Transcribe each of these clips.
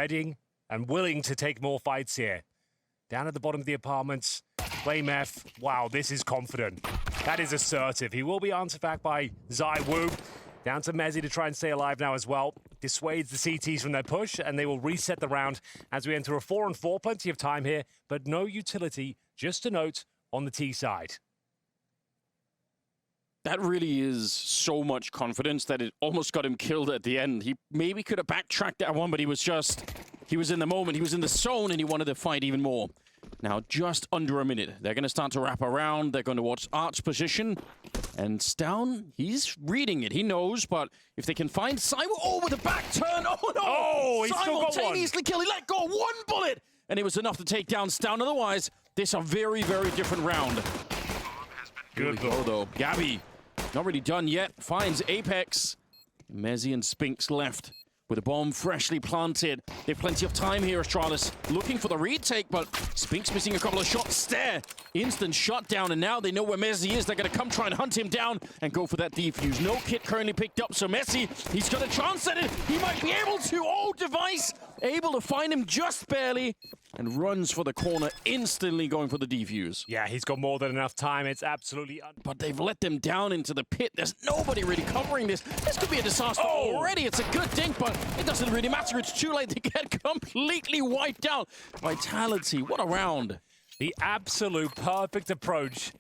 ready and willing to take more fights here. Down at the bottom of the apartments, BlameF. Wow, this is confident. That is assertive. He will be answered back by zywOo. Down to Mezzi to try and stay alive now as well. Dissuades the CTs from their push, and they will reset the round as we enter a 4-on-4. Plenty of time here, but no utility, just a note on the T side. That really is so much confidence that it almost got him killed at the end. He maybe could have backtracked that one, but he was in the moment, he was in the zone, and he wanted to fight even more. Now, just under a minute. They're going to start to wrap around. They're going to watch Art's position. And stavn, he's reading it. He knows, but if they can find zywOo, oh, with a back turn. Oh, no! Oh, he still got one. Simultaneously kill. He let go 1 bullet. And it was enough to take down stavn. Otherwise, this is a very, very different round. Good though. Jabbi, not really done yet. Finds Apeks. Mezzi and Spinks left with a bomb freshly planted. They have plenty of time here, Astralis. Looking for the retake, but Spinks missing a couple of shots. Stare. Instant shutdown, and now they know where Mezzi is. They're going to come try and hunt him down and go for that defuse. No kit currently picked up, so Mezzi, he's got a chance at it. He might be able to. Oh, Device able to find him just barely and runs for the corner, instantly going for the defuse. Yeah, he's got more than enough time. It's absolutely... But they've let them down into the pit. There's nobody really covering this. This could be a disaster already. It's a good dink, but it doesn't really matter. It's too late. They get completely wiped out. Vitality, what a round. The absolute perfect approach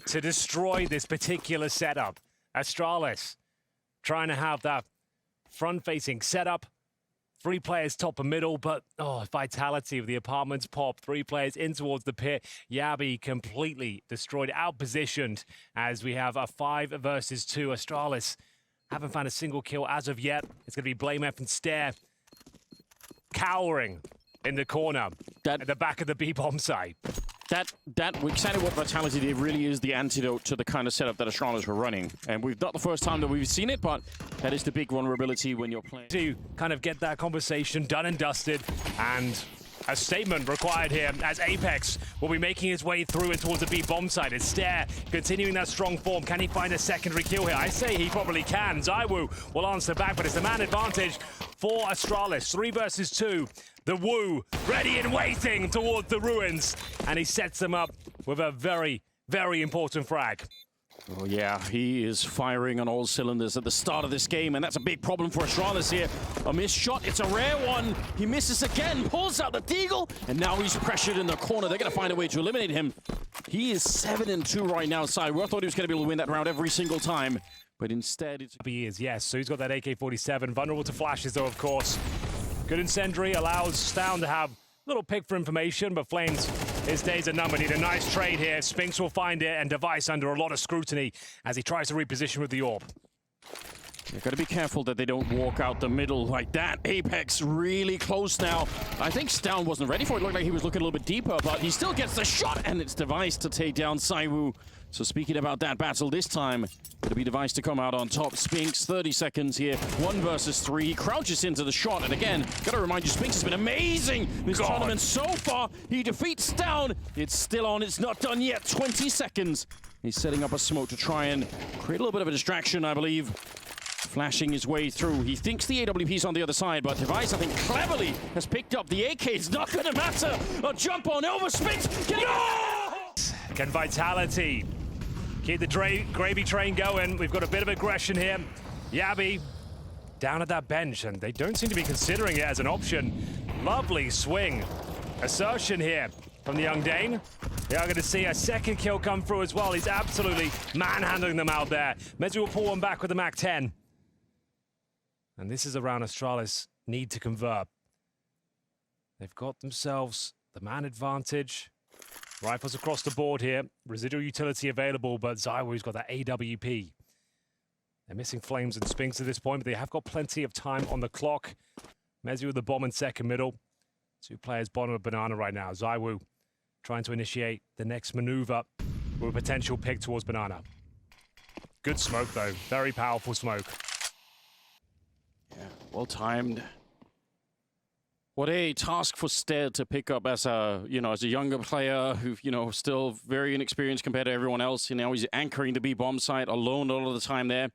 to destroy this particular setup. Astralis trying to have that front-facing setup. 3 players top and middle, but vitality of the apartments pop. 3 players in towards the pit. Jabbi completely destroyed, out-positioned as we have a 5 versus 2. Astralis haven't found a single kill as of yet. It's going to be BlameF and Stare cowering in the corner at the back of the B-bomb site. That we're excited what vitality really is the antidote to the kind of setup that Astralis were running. And we've not the first time that we've seen it, but that is the big vulnerability when you're playing. To kind of get that conversation done and dusted, and a statement required here as Apeks will be making his way through and towards the B-bomb side. It's Stare continuing that strong form. Can he find a secondary kill here? I say he probably can. zywOo will answer back, but it's the man advantage for Astralis. 3 versus 2. The Woo ready and waiting towards the ruins, and he sets them up with a very, very important frag. Oh yeah, he is firing on all cylinders at the start of this game, and that's a big problem for Astralis here. A missed shot, it's a rare one. He misses again, pulls out the deagle, and now he's pressured in the corner. They're going to find a way to eliminate him. He is 7-2 right now, zywOo. I thought he was going to be able to win that round every single time, but instead it's... He is, yes. So he's got that AK-47. Vulnerable to flashes, though, of course. Good incendiary allows stavn to have a little pick for information, but Flames, his days are numbered. Need a nice trade here. Spinks will find it, and Device under a lot of scrutiny as he tries to reposition with the orb. You've got to be careful that they don't walk out the middle like that. Apeks really close now. I think stavn wasn't ready for it. It looked like he was looking a little bit deeper, but he still gets the shot, and it's Device to take down zywOo. So speaking about that battle this time, it'll be Device to come out on top. Spinks, 30 seconds here, 1 versus 3. He crouches into the shot, and again, gotta remind you, Spinks has been amazing this tournament so far. He defeats stavn. It's still on, it's not done yet. 20 seconds. He's setting up a smoke to try and create a little bit of a distraction, I believe. Flashing his way through. He thinks the AWP's on the other side, but Device, I think, cleverly has picked up the AK. It's not gonna matter. A jump on over Spinks. Can vitality keep the gravy train going? We've got a bit of aggression here. Jabbi down at that bench, and they don't seem to be considering it as an option. Lovely swing. Assertion here from the young Dane. They are going to see a second kill come through as well. He's absolutely manhandling them out there. Mezzi will pull one back with the MAC-10. And this is a round Astralis need to convert. They've got themselves the man advantage. Rifles across the board here. Residual utility available, but zywOo's got that AWP. They're missing Flames and Spinks at this point, but they have got plenty of time on the clock. Mezzi with the bomb in second middle. 2 players bottom of banana right now. zywOo trying to initiate the next maneuver with a potential pick towards banana. Good smoke, though. Very powerful smoke. Yeah, well timed. What a task for Stead to pick up as a, as a younger player who, still very inexperienced compared to everyone else. Now he's anchoring the B-bomb site alone all of the time there.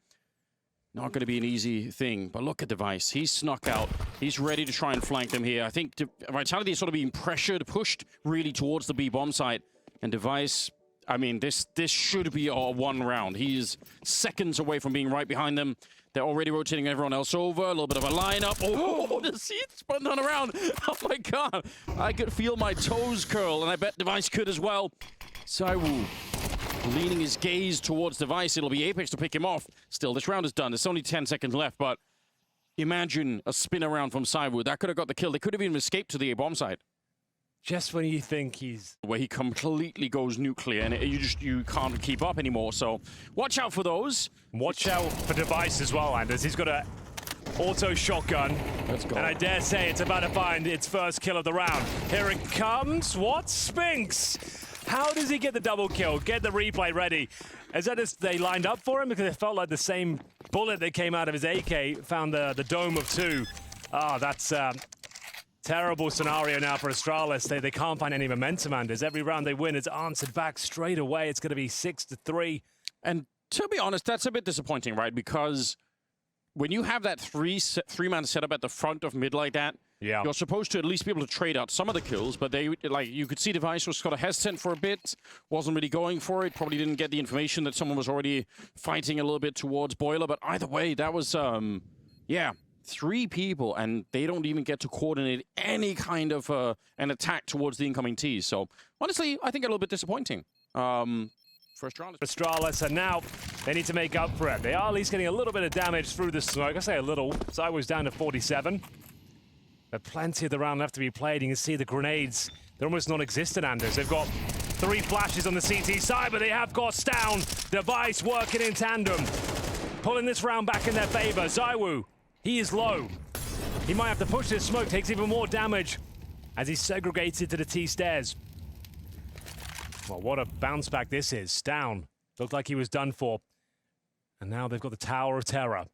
Not going to be an easy thing, but look at Device. He's snuck out. He's ready to try and flank them here. I think Vitality is sort of being pressured, pushed really towards the B bomb site. And Device, I mean, this should be a one round. He's seconds away from being right behind them. They're already rotating everyone else over. A little bit of a lineup. Oh, the seat's spun on around. Oh my god. I could feel my toes curl, and I bet Device could as well. zywOo leaning his gaze towards Device. It'll be Apeks to pick him off. Still, this round is done. There's only 10 seconds left, but imagine a spin around from zywOo. That could have got the kill. They could have even escaped to the A bomb site. Just when you think he's... Where he completely goes nuclear, and you can't keep up anymore, so watch out for those. Watch out for Device as well, Anders. He's got a auto shotgun. Let's go. And I dare say it's about to find its first kill of the round. Here it comes. What? Spinks! How does he get the double kill? Get the replay ready. Is that just they lined up for him? Because it felt like the same bullet that came out of his AK found the dome of 2. Ah, that's... terrible scenario now for Astralis. They can't find any momentum, Anders. Every round they win is answered back straight away. It's going to be 6-3. And to be honest, that's a bit disappointing, right? Because when you have that three-man setup at the front of mid like that, yeah, you're supposed to at least be able to trade out some of the kills, but they, like, you could see Device was sort of hesitant for a bit, wasn't really going for it, probably didn't get the information that someone was already fighting a little bit towards Boiler, but either way, that was, yeah, 3 people, and they don't even get to coordinate any kind of an attack towards the incoming T. So, honestly, I think a little bit disappointing for Astralis. Astralis, and now they need to make up for it. They are at least getting a little bit of damage through the smoke. I say a little. zywOo's down to 47. But plenty of the round left to be played. You can see the grenades. They're almost non-existent, Anders. They've got 3 flashes on the CT side, but they have got stavn. Device working in tandem. Pulling this round back in their favor. zywOo, he is low. He might have to push this smoke. Takes even more damage as he's segregated to the T stairs. Well, what a bounce back this is. stavn looked like he was done for. And now they've got the Tower of Terror.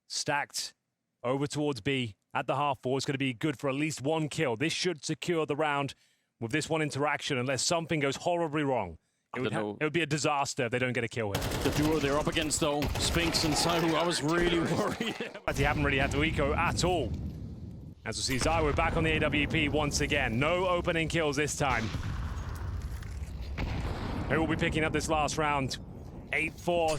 Stacked over towards B. At the half-4, it's going to be good for at least 1 kill. This should secure the round with this one interaction, unless something goes horribly wrong. It would be a disaster if they don't get a kill here. The duo they're up against, though, Spinks and zywOo, I was really worried. They haven't really had to eco at all. As we see zywOo back on the AWP once again. No opening kills this time. Who will be picking up this last round? 8-4.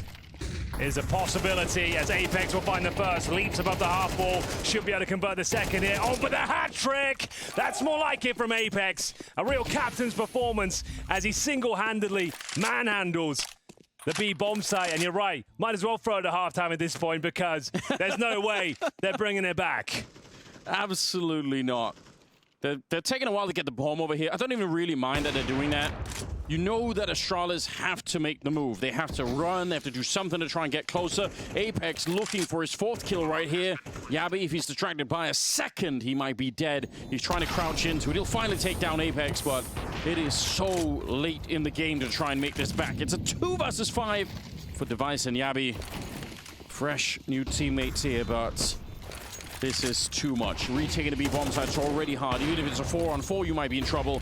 Is a possibility as Apeks will find the first, leaps above the half wall, should be able to convert the second here. Oh, but the hat trick! That's more like it from Apeks. A real captain's performance as he single-handedly manhandles the B bomb site. And you're right, might as well throw it at halftime at this point because there's no way they're bringing it back. Absolutely not. They're taking a while to get the bomb over here. I don't even really mind that they're doing that. You know that Astralis have to make the move. They have to run, they have to do something to try and get closer. Apeks looking for his 4th kill right here. Jabbi, if he's distracted by a second, he might be dead. He's trying to crouch into it. He'll finally take down Apeks, but it is so late in the game to try and make this back. It's a 2 versus 5 for Device and Jabbi. Fresh new teammates here, but this is too much. Retaking the B bomb site's already hard. Even if it's a 4-on-4, you might be in trouble.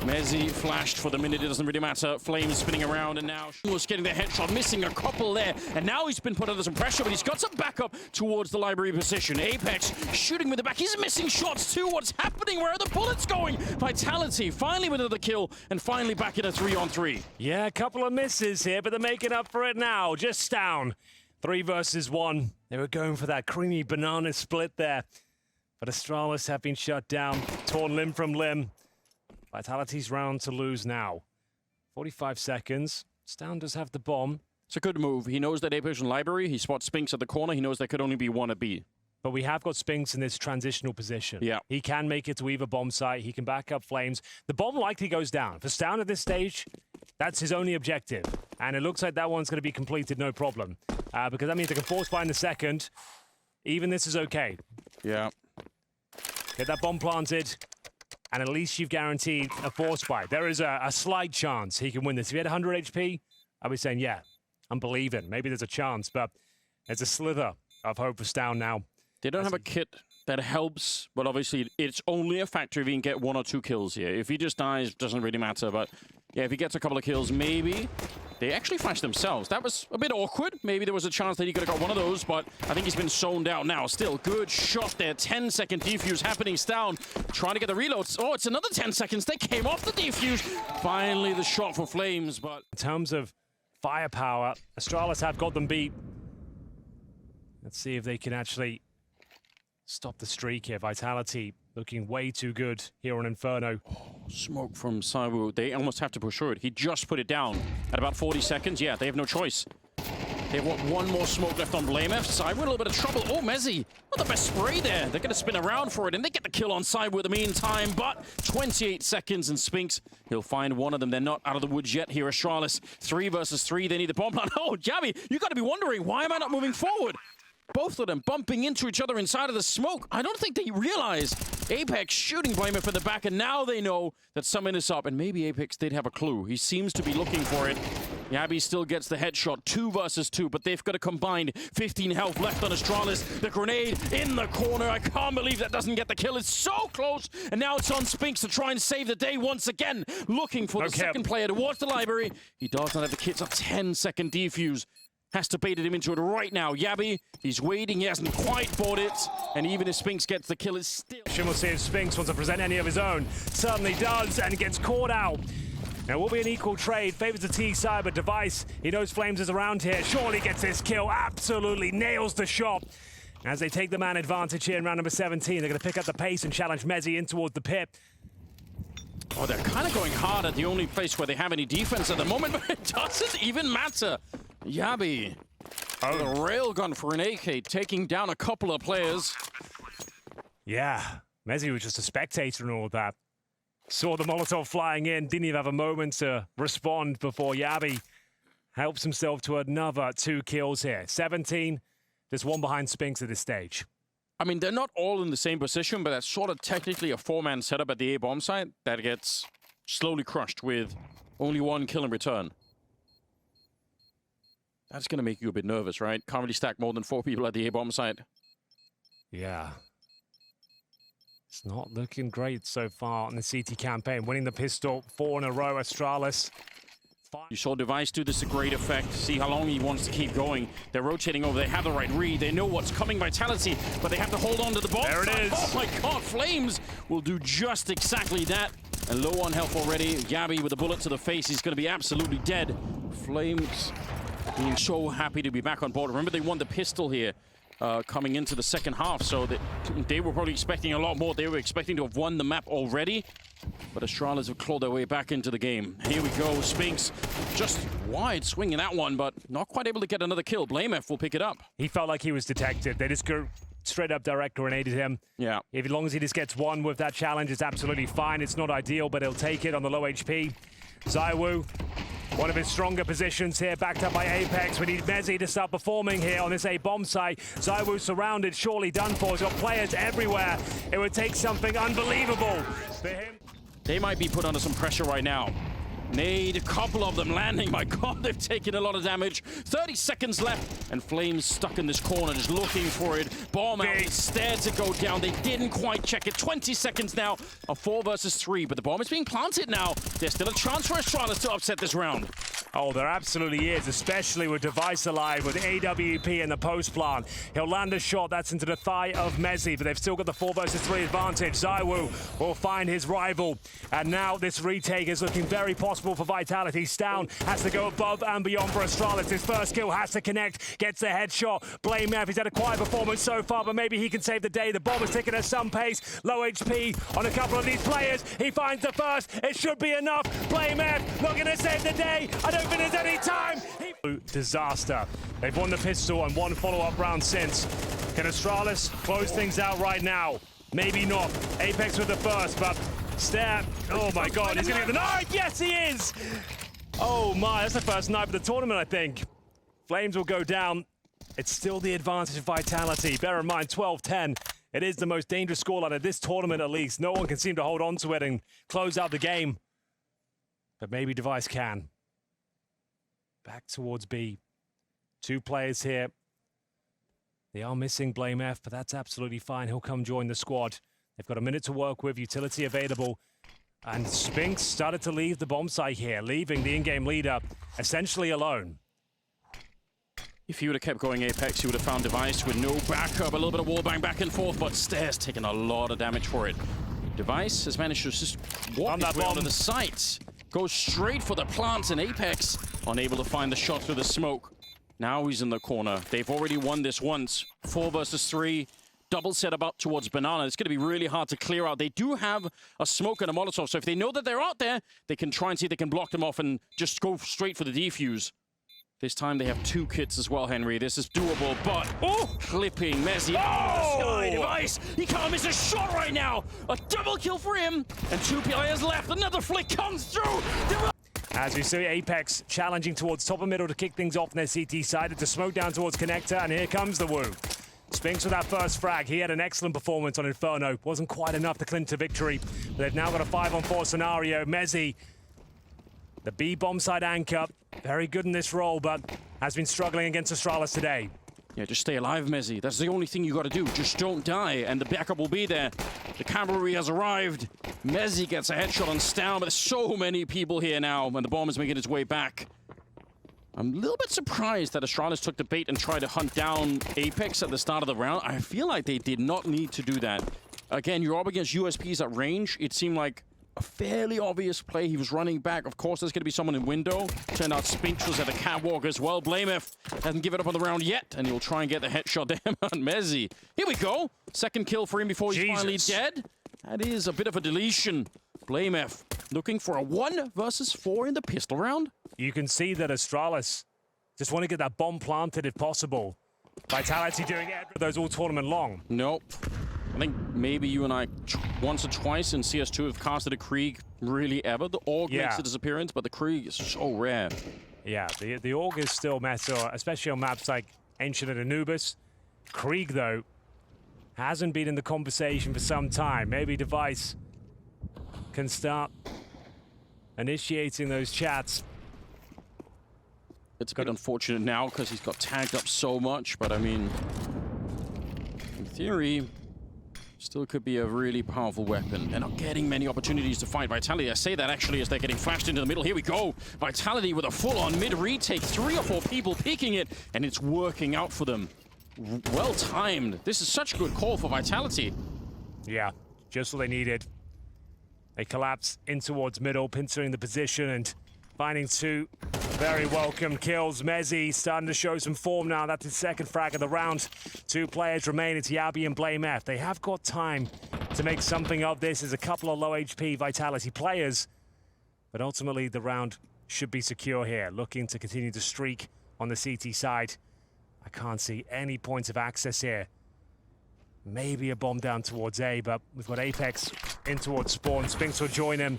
Mezzi flashed for the minute, it doesn't really matter. Flames spinning around, and now was getting the headshot, missing a couple there. And now he's been put under some pressure, but he's got some backup towards the library position. Apeks shooting with the back. He's missing shots too. What's happening? Where are the bullets going? Vitality finally with another kill, and finally back in a 3-on-3. Yeah, a couple of misses here, but they're making up for it now. Just stavn. 3 versus 1. They were going for that creamy banana split there. But Astralis have been shut down, torn limb from limb. Vitality's round to lose now. 45 seconds. stavn does have the bomb. It's a good move. He knows that Apeks in library. He spots Spinks at the corner. He knows there could only be 1 at B. But we have got Spinks in this transitional position. Yeah. He can make it to either bomb site. He can back up Flames. The bomb likely goes down. For stavn at this stage, that's his only objective. And it looks like that one's going to be completed, no problem. Because that means they can force find the second. Even this is okay. Yeah. Get that bomb planted. And at least you've guaranteed a force buy. There is a slight chance he can win this. If he had 100 HP, I'd be saying, yeah, I'm believing. Maybe there's a chance, but there's a slither of hope for stavn now. They don't have a kit that helps, but obviously it's only a factor if he can get 1 or 2 kills here. If he just dies, doesn't really matter, but Yeah, if he gets a couple of kills, maybe. They actually flashed themselves. That was a bit awkward. Maybe there was a chance that he could have got one of those, but I think he's been zoned out now. Still, good shot there. 10-second defuse happening. stavn trying to get the reloads. Oh, it's another 10 seconds. They came off the defuse. Finally, the shot for Flames, but... In terms of firepower, Astralis have got them beat. Let's see if they can actually stop the streak here. Vitality looking way too good here on Inferno. Smoke from zywOo. They almost have to push through it. He just put it down at about 40 seconds. Yeah, they have no choice. They have one more smoke left on blameF. zywOo in a little bit of trouble. Oh, MOUZ. Not the best spray there. They're going to spin around for it, and they get the kill on zywOo in the meantime. But 28 seconds, and Spinks, he'll find one of them. They're not out of the woods yet here. Astralis, 3 versus 3. They need the bomb plant. Oh, jabbi, you got to be wondering, why am I not moving forward? Both of them bumping into each other inside of the smoke. I don't think they realize Apeks shooting blameF in the back, and now they know that something is up. And maybe Apeks did have a clue. He seems to be looking for it. Jabbi still gets the headshot, 2 versus 2, but they've got a combined 15 health left on Astralis. The grenade in the corner. I can't believe that doesn't get the kill. It's so close, and now it's on Spinks to try and save the day once again. Looking for the second player towards the library. He does not have the kits. A 10-second defuse. Has to bait him into it right now. Jabbi, he's waiting. He hasn't quite bought it. And even if Spinks gets the kill, it's still... We'll see if Spinks wants to present any of his own. Certainly does, and gets caught out. Now, it will be an equal trade. Favors the T side, but Device, he knows Flames is around here. Surely gets this kill. Absolutely nails the shot. As they take the man advantage here in round number 17, they're going to pick up the pace and challenge MOUZ in towards the pit. Oh, they're kind of going hard at the only place where they have any defense at the moment, but it doesn't even matter. Jabbi, the railgun for an AK, taking down a couple of players. Yeah, MOUZ was just a spectator and all of that. Saw the Molotov flying in, didn't even have a moment to respond before Jabbi helps himself to another 2 kills here. 17, just 1 behind Spinks at this stage. I mean, they're not all in the same position, but that's sort of technically a 4-man setup at the A-bomb site that gets slowly crushed with only 1 kill in return. That's going to make you a bit nervous, right? Can't really stack more than 4 people at the A-bomb site. Yeah. It's not looking great so far on the CT campaign. Winning the pistol 4 in a row, Astralis. You saw Device do this to great effect. See how long he wants to keep going. They're rotating over. They have the right read. They know what's coming. Vitality, but they have to hold on to the ball. There it is. Oh my God, Flames will do just exactly that. And low on health already. Jabbi with a bullet to the face. He's going to be absolutely dead. Flames being so happy to be back on board. Remember, they won the pistol here coming into the second half, so they were probably expecting a lot more. They were expecting to have won the map already, but Astralis have clawed their way back into the game. Here we go, Spinks just wide swinging that one, but not quite able to get another kill. blameF will pick it up. He felt like he was detected. They just go straight up direct grenaded him. Yeah. As long as he just gets one with that challenge, it's absolutely fine. It's not ideal, but he'll take it on the low HP. zywOo, one of his stronger positions here, backed up by Apeks. We need MOUZ to start performing here on this A-bomb site. zywOo surrounded, surely done for. He's got players everywhere. It would take something unbelievable for him. They might be put under some pressure right now. Nade, a couple of them landing. My God, they've taken a lot of damage. 30 seconds left, and Flames stuck in this corner, just looking for it. Bomb out, stared to go down. They didn't quite check it. 20 seconds now, a 4 versus 3, but the bomb is being planted now. There's still a chance for Astralis to upset this round. Oh, there absolutely is, especially with Device alive, with AWP in the post plant. He'll land a shot that's into the thigh of MOUZ, but they've still got the 4 versus 3 advantage. zywOo will find his rival, and now this retake is looking very possible for Vitality. stavn has to go above and beyond for Astralis. His first kill has to connect, gets the headshot. blameF, he's had a quiet performance so far, but maybe he can save the day. The bomb is ticking at some pace. Low HP on a couple of these players. He finds the first. It should be enough. blameF not going to save the day. I don't think there's any time. Disaster. They've won the pistol and 1 follow-up round since. Can Astralis close things out right now? Maybe not. Apeks with the first, but Stab. Oh my God, he's gonna get the knife! Yes, he is! Oh my, that's the first knife of the tournament, I think. Flames will go down. It's still the advantage of Vitality. Bear in mind, 12-10. It is the most dangerous scoreline of this tournament, at least. No one can seem to hold on to it and close out the game. But maybe Device can. Back towards B. 2 players here. They are missing blameF, but that's absolutely fine. He'll come join the squad. They've got a minute to work with, utility available. And Spinks started to leave the bomb site here, leaving the in-game leader essentially alone. If he would have kept going Apeks, he would have found Device with no backup, a little bit of wallbang back and forth, but Stairs taking a lot of damage for it. Device has managed to just walk his way onto the site, goes straight for the plants, and Apeks unable to find the shot through the smoke. Now he's in the corner. They've already won this once. 4 versus 3. Double setup up towards Banana. It's going to be really hard to clear out. They do have a smoke and a Molotov, so if they know that they're out there, they can try and see if they can block them off and just go straight for the defuse. This time they have 2 kits as well, Henry. This is doable, but clipping Messi out of the sky. Device, he can't miss a shot right now. A double kill for him, and 2 players left. Another flick comes through. As we see Apeks challenging towards top of middle to kick things off on their CT side, to smoke down towards Connector, and here comes the Woo. Spinks with that first frag. He had an excellent performance on Inferno. Wasn't quite enough to clinch a victory, but they've now got a 5-on-4 scenario. Messi, the B bomb side anchor, very good in this role, but has been struggling against Astralis today. Yeah, just stay alive, Messi. That's the only thing you got to do. Just don't die, and the backup will be there. The cavalry has arrived. Messi gets a headshot on stavn, but there's so many people here now, and the bomb is making its way back. I'm a little bit surprised that Astralis took the bait and tried to hunt down Apeks at the start of the round. I feel like they did not need to do that. Again, you're up against USPs at range. It seemed like a fairly obvious play. He was running back. Of course, there's going to be someone in window. Turned out Spinks was at the catwalk as well. blamF hasn't given up on the round yet, and he'll try and get the headshot there on Messi. Here we go. Second kill for him before he's finally dead. That is a bit of a deletion. blamF looking for a 1 versus 4 in the pistol round. You can see that Astralis just want to get that bomb planted if possible. Vitality doing it for those all tournament long. Nope. I think maybe you and I once or twice in CS2 have casted a Krieg really ever. The Org makes a disappearance, but the Krieg is so rare. Yeah, the Org is still meta, especially on maps like Ancient and Anubis. Krieg, though, hasn't been in the conversation for some time. Maybe Device can start initiating those chats. It's a bit unfortunate now because he's got tagged up so much, but I mean, in theory, still could be a really powerful weapon. They're not getting many opportunities to fight Vitality. I say that actually as they're getting flashed into the middle. Here we go. Vitality with a full-on mid-retake. 3 or 4 people peeking it, and it's working out for them. Well timed. This is such a good call for Vitality. Yeah, just what they needed. They collapse in towards middle, pincering the position and finding 2 very welcome kills. Messi starting to show some form now. That's his second frag of the round. 2 players remain. It's jabbi and blamF. They have got time to make something of this. There's a couple of low HP Vitality players, but ultimately the round should be secure here. Looking to continue to streak on the CT side. I can't see any points of access here. Maybe a bomb down towards A, but we've got Apeks in towards spawn. Spinks will join him.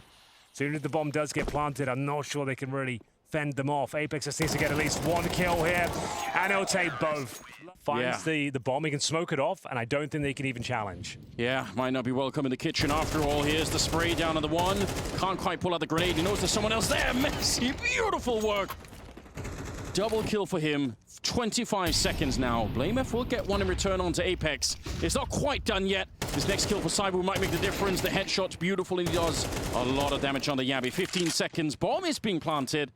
Soon as the bomb does get planted, I'm not sure they can really fend them off. Apeks just needs to get at least 1 kill here, and he'll take both. Finds the bomb, he can smoke it off, and I don't think they can even challenge. Yeah, might not be welcome in the kitchen after all. Here's the spray down on the 1. Can't quite pull out the grenade. He knows there's someone else there. Messi, beautiful work. Double kill for him. 25 seconds now. blamF will get 1 in return onto Apeks. It's not quite done yet. His next kill for zywOo might make the difference. The headshot's beautiful, and he does a lot of damage on the jabbi. 15 seconds. Bomb is being planted.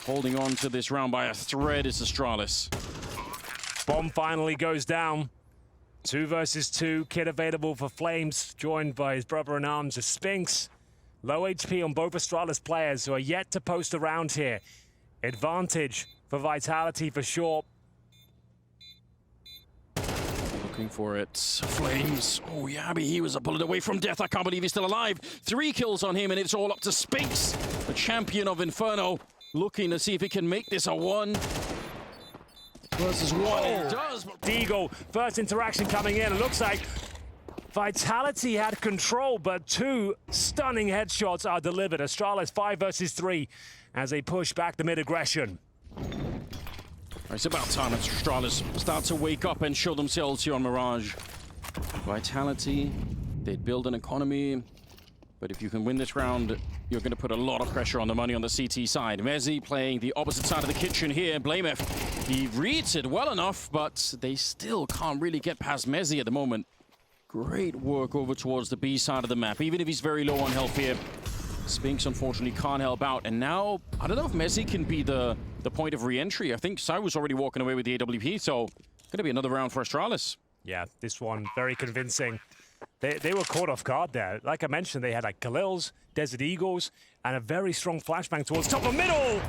Holding on to this round by a thread is Astralis. Bomb finally goes down. 2 versus 2. Kit available for Flames, joined by his brother in arms of Spinks. Low HP on both Astralis players who are yet to post a round here. Advantage for Vitality for sure. Looking for it. Flames. Oh, jabbi, he was a bullet away from death. I can't believe he's still alive. 3 kills on him, and it's all up to Spinks, the champion of Inferno, looking to see if he can make this a 1 versus 1. It does. Deagle, first interaction coming in. It looks like Vitality had control, but 2 stunning headshots are delivered. Astralis 5 versus 3 as they push back the mid-aggression. It's about time that Astralis start to wake up and show themselves here on Mirage. Vitality, they'd build an economy, but if you can win this round, you're going to put a lot of pressure on the money on the CT side. Messi playing the opposite side of the kitchen here. blamF, he reads it well enough, but they still can't really get past Messi at the moment. Great work over towards the B side of the map, even if he's very low on health here. Spinks unfortunately can't help out, and now I don't know if MOUZ can be the point of re-entry. I think zywOo's already walking away with the AWP, so gonna be another round for Astralis. Yeah, this one very convincing. They were caught off guard there. Like I mentioned, they had like Khalils, Desert Eagles, and a very strong flashbang towards top of middle.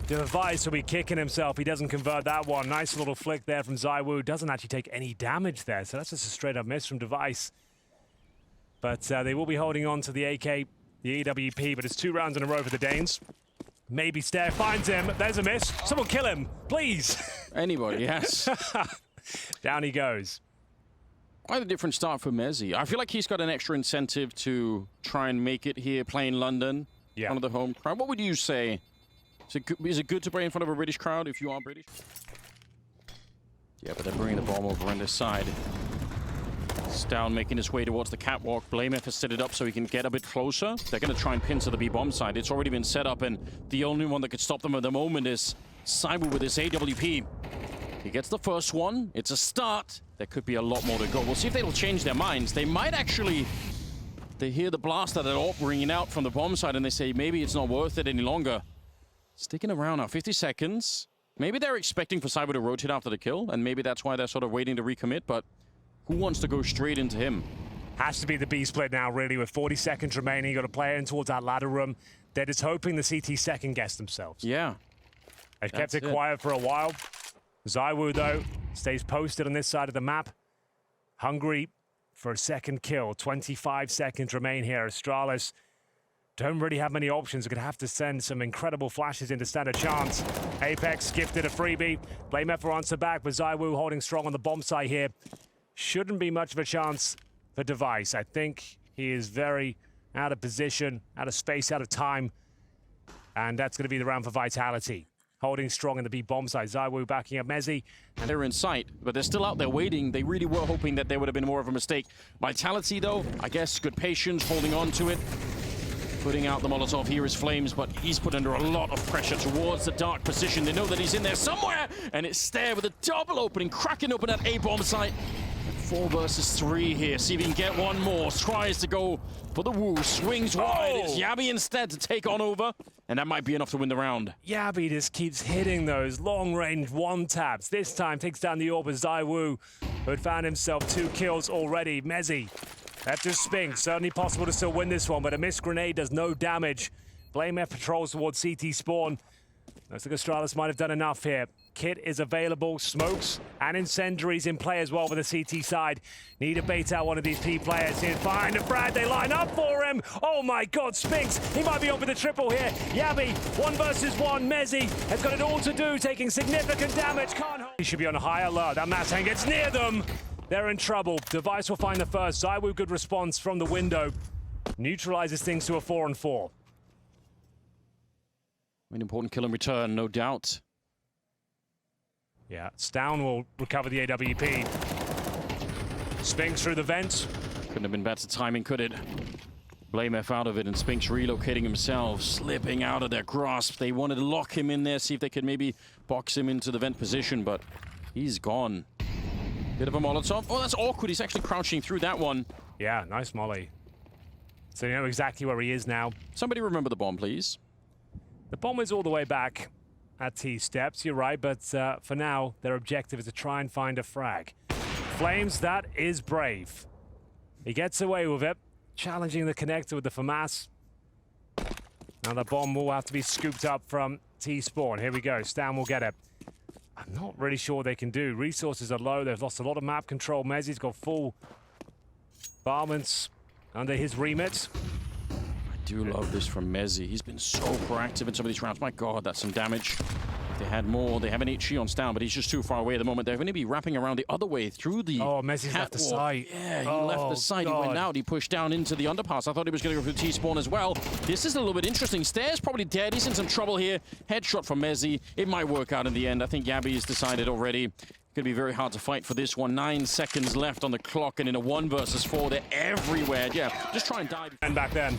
Device will be kicking himself. He doesn't convert that one. Nice little flick there from zywOo. Doesn't actually take any damage there, so that's just a straight up miss from Device. But they will be holding on to the AK, the AWP, but it's 2 rounds in a row for the Danes. Maybe Stair finds him. There's a miss. Someone kill him, please. Anybody, yes. Down he goes. Quite a different start for MOUZ. I feel like he's got an extra incentive to try and make it here, playing London, yeah, one of the home crowd. What would you say? Is it good to play in front of a British crowd if you are British? Yeah, but they're bringing the bomb over on this side. stavn making his way towards the catwalk. blameF has set it up so he can get a bit closer. They're going to try and pin to the B bomb side. It's already been set up, and the only one that could stop them at the moment is zywOo with his AWP. He gets the first one. It's a start. There could be a lot more to go. We'll see if they'll change their minds. They might actually... They hear the blast that are ringing out from the bomb side, and they say, maybe it's not worth it any longer. Sticking around now, 50 seconds. Maybe they're expecting for zywOo to rotate after the kill, and maybe that's why they're sort of waiting to recommit, but who wants to go straight into him? Has to be the B split now, really, with 40 seconds remaining. Got to play in towards that ladder room. They're just hoping the CT second guess themselves. Yeah. They've kept it quiet for a while. zywOo, though, stays posted on this side of the map. Hungry for a second kill. 25 seconds remain here. Astralis don't really have many options. They're going to have to send some incredible flashes in to stand a chance. Apeks gifted a freebie. blameF will answer back, but zywOo holding strong on the bomb site here. Shouldn't be much of a chance for Device. I think he is very out of position, out of space, out of time. And that's going to be the round for Vitality. Holding strong in the B bomb side. zywOo backing up MOUZ. And they're in sight, but they're still out there waiting. They really were hoping that there would have been more of a mistake. Vitality, though, I guess, good patience, holding on to it. Putting out the Molotov here is Flames, but he's put under a lot of pressure towards the dark position. They know that he's in there somewhere, and it's Stair with a double opening, cracking open that A bomb site. 4 versus 3 here. See if he can get one more. Tries to go for the woo. Swings wide. It's jabbi instead to take on over, and that might be enough to win the round. jabbi just keeps hitting those long-range one-taps. This time takes down the orb of zywOo, who had found himself 2 kills already. MOUZ after Spink. Certainly possible to still win this one, but a missed grenade does no damage. blameF patrols towards CT spawn. Looks like Astralis might have done enough here. Kit is available, smokes and incendiaries in play as well for the CT side. Need to bait out one of these P players here. Find a frag, they line up for him. Oh my God, Spinks, he might be on for the triple here. jabbi, 1 versus 1. MOUZ has got it all to do, taking significant damage. Can't hold. He should be on high alert. That Mustang gets near them. They're in trouble. Device will find the first. zywOo, good response from the window. Neutralizes things to a 4-on-4. An important kill in return, no doubt. Yeah, stavn will recover the AWP. Spinks through the vent. Couldn't have been better timing, could it? blameF out of it, and Spinks relocating himself, slipping out of their grasp. They wanted to lock him in there, see if they could maybe box him into the vent position, but he's gone. Bit of a Molotov. Oh, that's awkward. He's actually crouching through that one. Yeah, nice molly. So you know exactly where he is now. Somebody remember the bomb, please. The bomb is all the way back at T steps, you're right, but for now, their objective is to try and find a frag. Flames, that is brave. He gets away with it, challenging the connector with the FAMAS. Now the bomb will have to be scooped up from T-spawn. Here we go, stavn will get it. I'm not really sure what they can do. Resources are low, they've lost a lot of map control. MOUZ's got full varmints under his remit. I do love this from MOUZ. He's been so proactive in some of these rounds. My God, that's some damage. If they had more, they have an HE on stavn, but he's just too far away at the moment. They're going to be wrapping around the other way through the Oh, MOUZ's left the site. Yeah, he left the site. God. He went out. He pushed down into the underpass. I thought he was going to go for T-spawn as well. This is a little bit interesting. Stair's probably dead. He's in some trouble here. Headshot from MOUZ. It might work out in the end. I think jabbi has decided already. Going to be very hard to fight for this one. 9 seconds left on the clock, and in a 1 versus 4, they're everywhere. Yeah, just try and dive. And back then.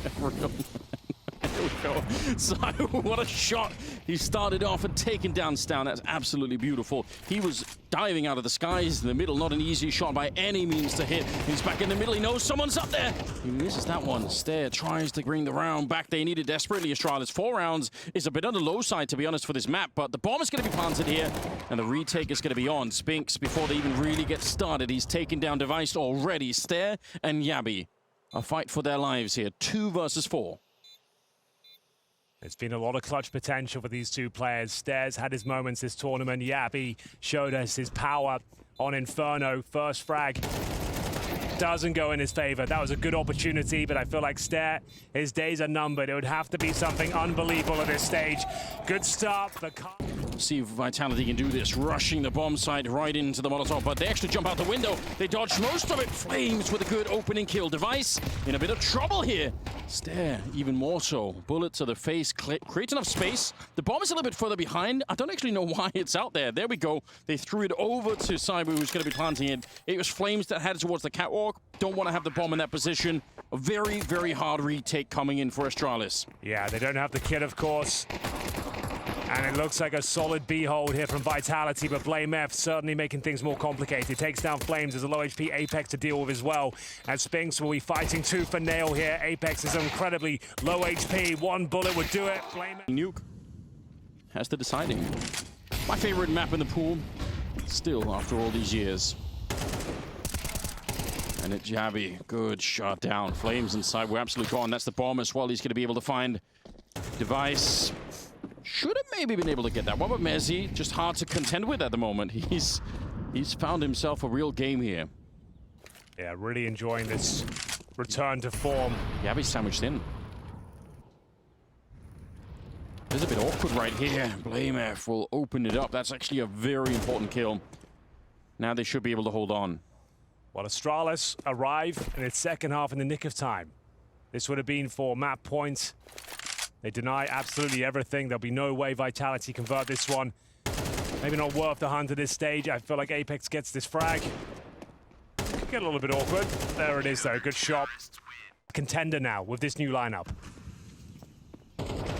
Here we go. zywOo, what a shot. He started off and taken down stavn. That's absolutely beautiful. He was diving out of the skies in the middle. Not an easy shot by any means to hit. He's back in the middle. He knows someone's up there. He misses that one. Stair tries to bring the round back. They need it desperately. Astralis 4 rounds is a bit on the low side, to be honest, for this map. But the bomb is going to be planted here. And the retake is going to be on. Spinks, before they even really get started, he's taken down Device already. Stair and jabbi. A fight for their lives here. 2 versus 4. There's been a lot of clutch potential for these two players. Stair's had his moments this tournament. jabbi showed us his power on Inferno. First frag doesn't go in his favor. That was a good opportunity, but I feel like Stair, his days are numbered. It would have to be something unbelievable at this stage. Good start. See if Vitality can do this, rushing the bomb site right into the Molotov, but they actually jump out the window. They dodge most of it. Flames with a good opening kill. Device in a bit of trouble here. Stair, even more so. Bullet to the face, creates enough space. The bomb is a little bit further behind. I don't actually know why it's out there. There we go. They threw it over to zywOo, who's going to be planting it. It was Flames that headed towards the catwalk. Don't want to have the bomb in that position. A very, very hard retake coming in for Astralis. Yeah, they don't have the kit, of course. And it looks like a solid B hold here from Vitality, but blameF certainly making things more complicated. Takes down Flames as a low HP Apeks to deal with as well. And Spinks will be fighting tooth and nail here. Apeks is incredibly low HP. One bullet would do it. Nuke has the deciding. My favorite map in the pool, still after all these years. And it's jabbi. Good shot down. Flames inside. We're absolutely gone. That's the bomb as well. He's going to be able to find Device. Should have maybe been able to get that. What about MOUZ? Just hard to contend with at the moment. He's found himself a real game here. Yeah, really enjoying this return to form. jabbi sandwiched in. It's a bit awkward right here. blameF will open it up. That's actually a very important kill. Now they should be able to hold on. Well, Astralis arrive in its second half in the nick of time. This would have been for map points. They deny absolutely everything. There'll be no way Vitality convert this one. Maybe not worth the hunt at this stage. I feel like Apeks gets this frag. Get a little bit awkward. There it is, though. Good shot. Contender now with this new lineup.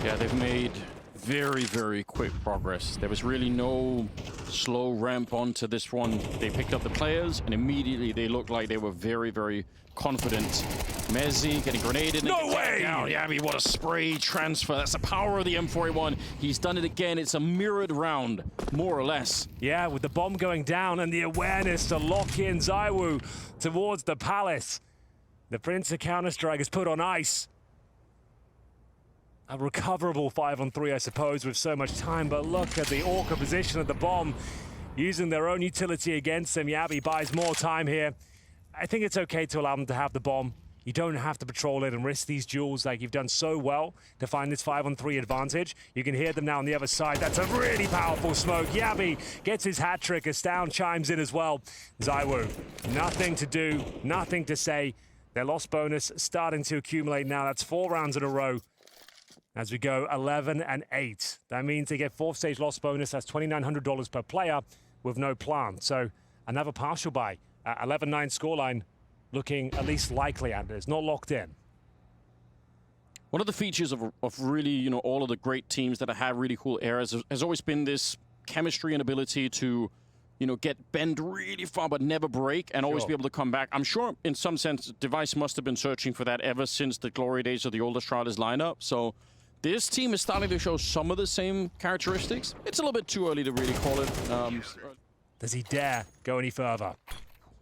Yeah, they've made very, very quick progress. There was really no slow ramp onto this one. They picked up the players, and immediately they looked like they were very, very confident. MOUZ getting grenaded. No way! jabbi, what a spray transfer. That's the power of the M4A1. He's done it again. It's a mirrored round, more or less. Yeah, with the bomb going down and the awareness to lock in zywOo towards the palace. The Prince of Counter-Strike is put on ice. A recoverable 5-on-3, I suppose, with so much time, but look at the awkward position of the bomb. Using their own utility against them, jabbi buys more time here. I think it's okay to allow them to have the bomb. You don't have to patrol it and risk these duels like you've done so well to find this 5-on-3 advantage. You can hear them now on the other side. That's a really powerful smoke. jabbi gets his hat trick as stavn chimes in as well. zywOo, nothing to do, nothing to say. Their loss bonus starting to accumulate now. That's 4 rounds in a row. As we go 11-8. That means they get 4th stage loss bonus. That's $2,900 per player with no plant. So another partial buy. 11-9 scoreline looking at least likely, and it's not locked in. One of the features of really, you know, all of the great teams that have really cool eras has always been this chemistry and ability to, you know, bend really far but never break and always be able to come back. I'm sure in some sense Device must have been searching for that ever since the glory days of the old Astralis lineup. So this team is starting to show some of the same characteristics. It's a little bit too early to really call it. Does he dare go any further?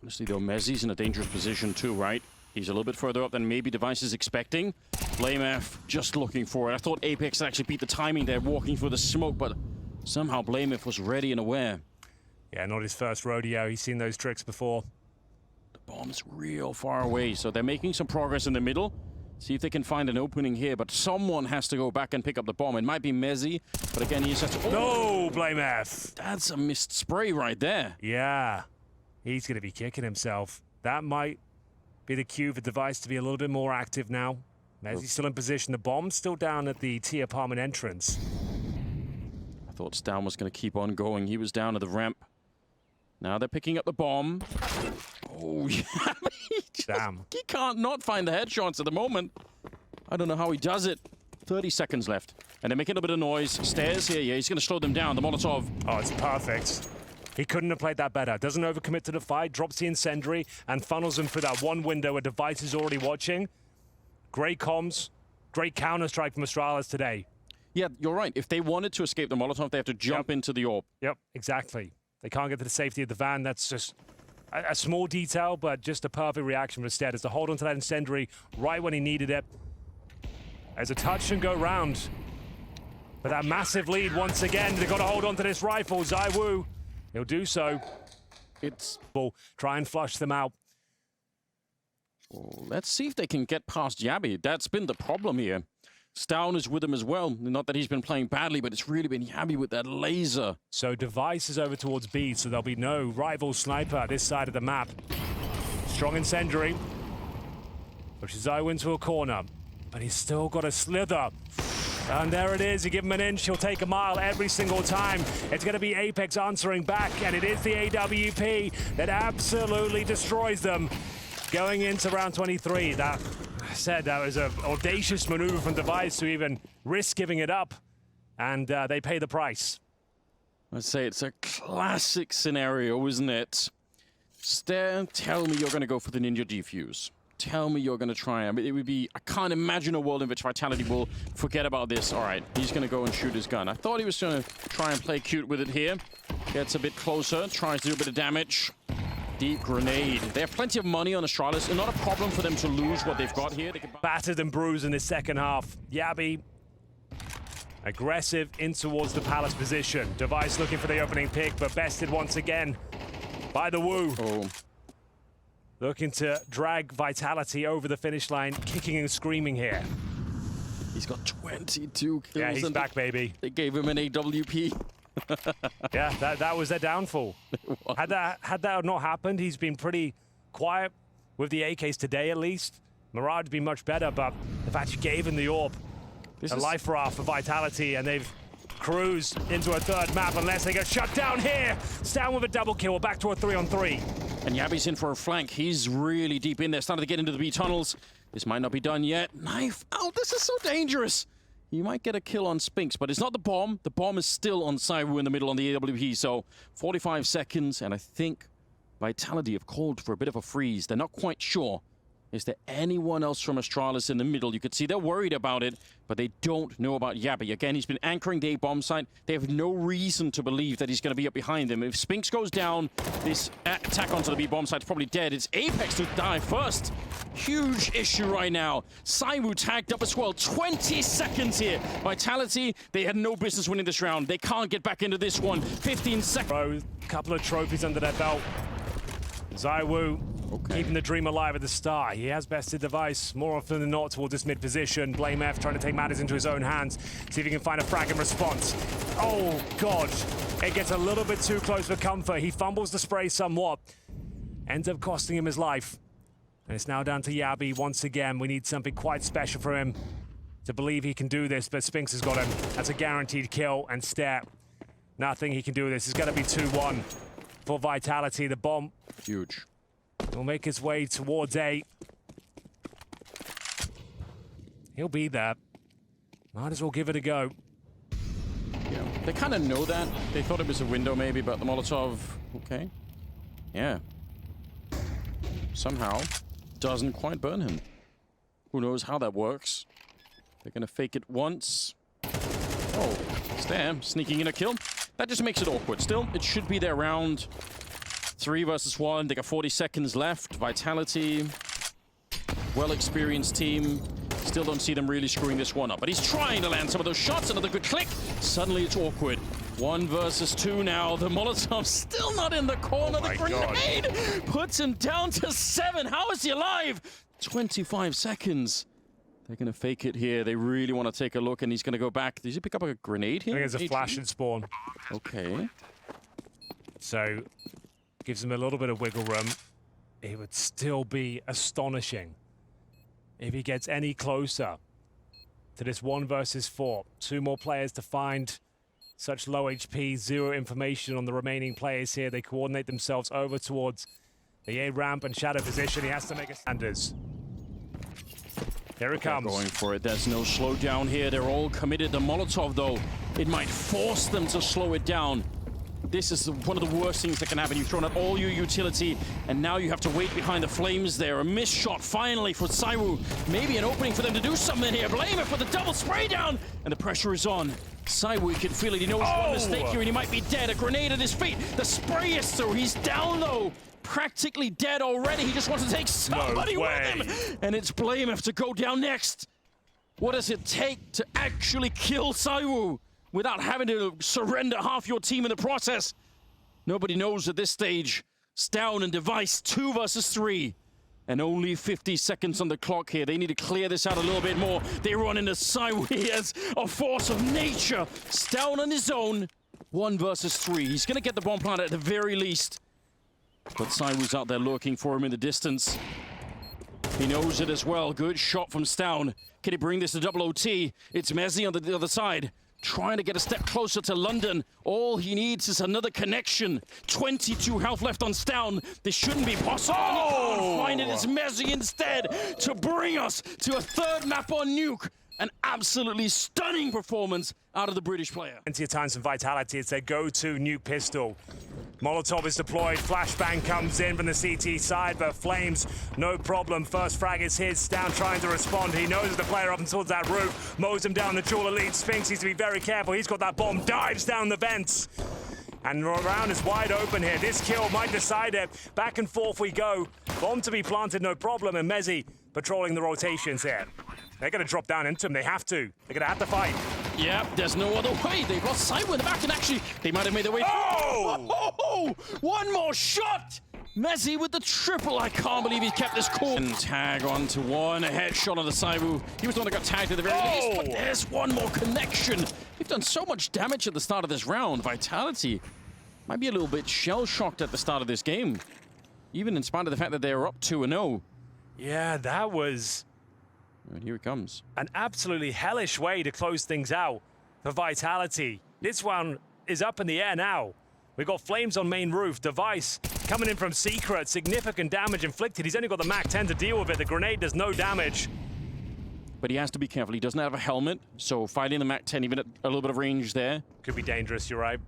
Honestly, though, MOUZ's in a dangerous position too, right? He's a little bit further up than maybe Device is expecting. blameF just looking for it. I thought Apeks actually beat the timing there, walking through the smoke, but somehow blameF was ready and aware. Yeah, not his first rodeo. He's seen those tricks before. The bomb's real far away, so they're making some progress in the middle. See if they can find an opening here, but someone has to go back and pick up the bomb. It might be MOUZ, but again, he just has to... No, blameF! That's a missed spray right there. Yeah, he's going to be kicking himself. That might be the cue for Device to be a little bit more active now. MOUZ's still in position. The bomb's still down at the T apartment entrance. I thought stavn was going to keep on going. He was down at the ramp. Now they're picking up the bomb. Oh, yeah. Damn. He can't not find the headshots at the moment. I don't know how he does it. 30 seconds left. And they're making a bit of noise. Stairs here. Yeah, he's going to slow them down. The Molotov. Oh, it's perfect. He couldn't have played that better. Doesn't overcommit to the fight, drops the incendiary, and funnels him through that one window where Device is already watching. Great comms, great counter-strike from Astralis today. Yeah, you're right. If they wanted to escape the Molotov, they have to jump into the orb. Yep, exactly. They can't get to the safety of the van. That's just a small detail, but just a perfect reaction from Stead, is to hold onto that incendiary right when he needed it. As a touch and go round. But that massive lead once again. They've got to hold onto this rifle. zywOo, he'll do so. It's... Try and flush them out. Well, let's see if they can get past Jabbi. That's been the problem here. stavn is with him as well. Not that he's been playing badly, but it's really been Jabbi with that laser. So Device is over towards B, so there'll be no rival sniper this side of the map. Strong incendiary. Pushes zywOo into a corner, but he's still got a slither. And there it is, you give him an inch, he'll take a mile every single time. It's going to be Apeks answering back, and it is the AWP that absolutely destroys them. Going into round 23, that was an audacious maneuver from Device to even risk giving it up, and they pay the price. I'd say it's a classic scenario, isn't it? Tell me you're going to go for the Ninja Defuse. Tell me you're going to try. I mean, it would be... I can't imagine a world in which Vitality will forget about this. All right, he's going to go and shoot his gun. I thought he was going to try and play cute with it here. Gets a bit closer, tries to do a bit of damage. Deep grenade. They have plenty of money on Astralis. It's not a problem for them to lose what they've got here. They can... Battered and bruised in the second half. Jabbi, aggressive in towards the Palace position. Device looking for the opening pick, but bested once again by the Woo. Oh. Looking to drag Vitality over the finish line, kicking and screaming here. He's got 22 kills. Yeah, he's back, baby. They gave him an AWP. Yeah, that was their downfall. Had that not happened, he's been pretty quiet with the AKs today, at least. Mirage would be much better, but the fact you gave him the orb, a life raft for Vitality, and they've cruised into a third map unless they get shut down here. stavn with a double kill. We're back to a 3-on-3. And Jabbi's in for a flank. He's really deep in there, starting to get into the B tunnels. This might not be done yet. Knife out. This is so dangerous. You might get a kill on Spinks, but it's not the bomb. The bomb is still on zywOo in the middle on the AWP. So 45 seconds, and I think Vitality have called for a bit of a freeze. They're not quite sure. Is there anyone else from Astralis in the middle? You could see they're worried about it, but they don't know about Jabbi. Again, he's been anchoring the A-bomb site. They have no reason to believe that he's going to be up behind them. If Spinks goes down, this attack onto the B-bomb site is probably dead. It's Apeks to die first. Huge issue right now. zywOo tagged up as well. 20 seconds here. Vitality, they had no business winning this round. They can't get back into this one. 15 seconds. Couple of trophies under their belt. zywOo keeping the dream alive at the start. He has bested Device more often than not towards this mid position. Blame F trying to take matters into his own hands. See if he can find a frag in response. Oh, God. It gets a little bit too close for comfort. He fumbles the spray somewhat. Ends up costing him his life. And it's now down to Jabbi once again. We need something quite special for him to believe he can do this, but Spinks has got him. That's a guaranteed kill, and Step, nothing he can do this. It's going to be 2-1 for Vitality. The bomb huge. Will make his way towards A. He'll be there. Might as well give it a go. Yeah, they kind of know that. They thought it was a window maybe, but the Molotov, okay. Yeah. Somehow doesn't quite burn him. Who knows how that works. They're gonna fake it once. Oh, Stam sneaking in a kill. That just makes it awkward. Still, it should be their round. 3 versus 1. They got 40 seconds left. Vitality, well-experienced team. Still don't see them really screwing this one up. But he's trying to land some of those shots. Another good click. Suddenly it's awkward. 1 versus 2 now. The Molotov still not in the corner. The grenade puts him down to 7. How is he alive? 25 seconds. They're going to fake it here. They really want to take a look, and he's going to go back. Did he pick up a grenade here? I think it's a flash and spawn. Okay. So, gives him a little bit of wiggle room. It would still be astonishing if he gets any closer to this 1 versus 4. 2 more players to find. Such low HP, 0 information on the remaining players here. They coordinate themselves over towards the A ramp and shadow position. He has to make a Sanders. Here it comes. Going for it. There's no slowdown here. They're all committed. The Molotov, though, it might force them to slow it down. This is one of the worst things that can happen. You've thrown out all your utility, and now you have to wait behind the flames there. A missed shot finally for zywOo. Maybe an opening for them to do something here. Blame it for the double spray down, and the pressure is on. zywOo can feel it. He knows one mistake here, and he might be dead. A grenade at his feet. The spray is through. He's down, though. Practically dead already. He just wants to take somebody with him. And it's blamef to go down next. What does it take to actually kill zywOo without having to surrender half your team in the process? Nobody knows at this stage. stavn and dev1ce, 2 versus 3. And only 50 seconds on the clock here. They need to clear this out a little bit more. They run into zywOo. He has a force of nature. stavn on his own. 1 versus 3. He's going to get the bomb plant at the very least. But zywOo's out there lurking for him in the distance. He knows it as well. Good shot from stavn. Can he bring this to double OT? It's MOUZ on the other side, trying to get a step closer to London. All he needs is another connection. 22 health left on stavn. This shouldn't be possible. Oh! He can't find it. It's MOUZ instead to bring us to a 3rd map on Nuke. An absolutely stunning performance out of the British player. Plenty of time, some vitality. It's their go-to Nuke pistol. Molotov is deployed. Flashbang comes in from the CT side, but Flames, no problem. First frag is his. stavn trying to respond. He knows the player up and towards that roof. Mows him down the dual elite. Spinks needs to be very careful. He's got that bomb. Dives down the vents. And the round is wide open here. This kill might decide it. Back and forth we go. Bomb to be planted, no problem. And MOUZ patrolling the rotations here. They're going to drop down into him. They have to. They're going to have to fight. Yeah, there's no other way. They've got zywOo in the back, and actually, they might have made their way. Oh! One more shot! MOUZ with the triple. I can't believe he kept this cool. And tag onto one. A headshot on the zywOo. He was the one that got tagged at the very least, but there's one more connection. They've done so much damage at the start of this round. Vitality might be a little bit shell-shocked at the start of this game, even in spite of the fact that they're up 2-0. Yeah, that was... And here it comes. An absolutely hellish way to close things out for Vitality. This one is up in the air now. We've got Flames on main roof. dev1ce coming in from secret. Significant damage inflicted. He's only got the MAC-10 to deal with it. The grenade does no damage. But he has to be careful. He doesn't have a helmet, so fighting the MAC-10, even at a little bit of range there. Could be dangerous, you're right.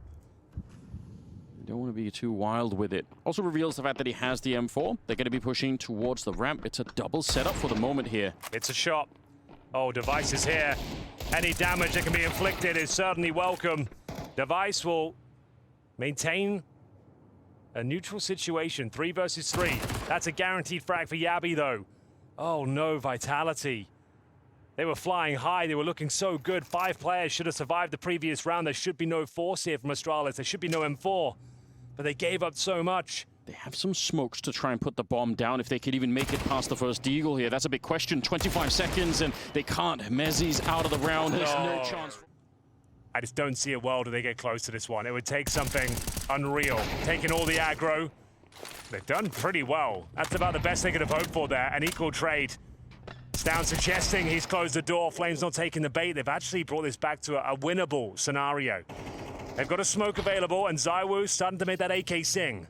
Don't want to be too wild with it. Also reveals the fact that he has the M4. They're going to be pushing towards the ramp. It's a double setup for the moment here. It's a shot. Oh, dev1ce is here. Any damage that can be inflicted is certainly welcome. dev1ce will maintain a neutral situation. 3 versus 3. That's a guaranteed frag for jabbi, though. Oh, no, Vitality. They were flying high. They were looking so good. 5 players should have survived the previous round. There should be no force here from Astralis. There should be no M4. But they gave up so much. They have some smokes to try and put the bomb down if they could even make it past the first deagle here. That's a big question. 25 seconds and they can't. MOUZ's out of the round. There's no chance. I just don't see a world where they get close to this one. It would take something unreal. Taking all the aggro. They've done pretty well. That's about the best they could have hoped for there. An equal trade. stavn suggesting he's closed the door. Flames not taking the bait. They've actually brought this back to a winnable scenario. They've got a smoke available, and zywOo starting to make that AK sing.